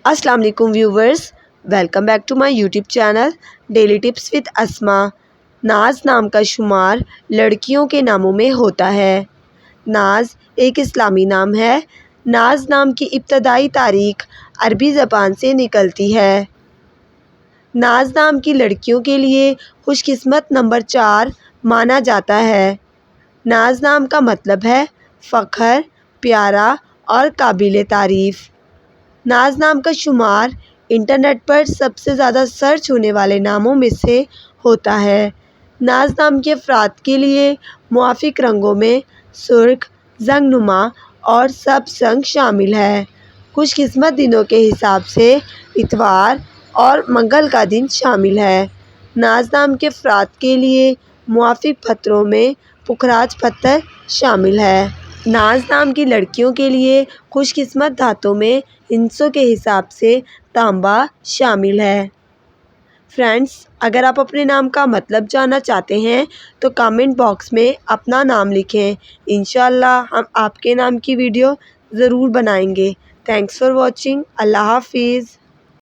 السلام علیکم viewers, welcome back to my YouTube channel daily tips with Asma. Naz نام کا شمار لڑکیوں کے ناموں میں ہوتا ہے۔ ناز ایک اسلامی نام ہے۔ ناز نام کی ابتدائی تاریخ عربی زبان سے نکلتی ہے۔ ناز نام کی لڑکیوں کے لیے خوش قسمت نمبر 4 مانا جاتا ہے۔ ناز نام کا مطلب ہے فخر، پیارا اور قابل تعریف۔ ناز نام کا شمار انٹرنیٹ پر سب سے زیادہ سرچ ہونے والے ناموں میں سے ہوتا ہے۔ ناز نام کے افراد کے لیے موافق رنگوں میں سرخ، زنگ نما اور سبز رنگ شامل ہے۔ خوش قسمت دنوں کے حساب سے اتوار اور منگل کا دن شامل ہے۔ ناز نام کے افراد کے لیے موافق پتھروں میں پکھراج پتھر شامل ہے۔ ناز نام کی لڑکیوں کے لیے خوش قسمت دھاتوں میں ہندسوں کے حساب سے تانبا شامل ہے۔ فرینڈز، اگر آپ اپنے نام کا مطلب جاننا چاہتے ہیں تو کامنٹ باکس میں اپنا نام لکھیں۔ انشاءاللہ ہم آپ کے نام کی ویڈیو ضرور بنائیں گے۔ Thanks for watching. اللہ حافظ۔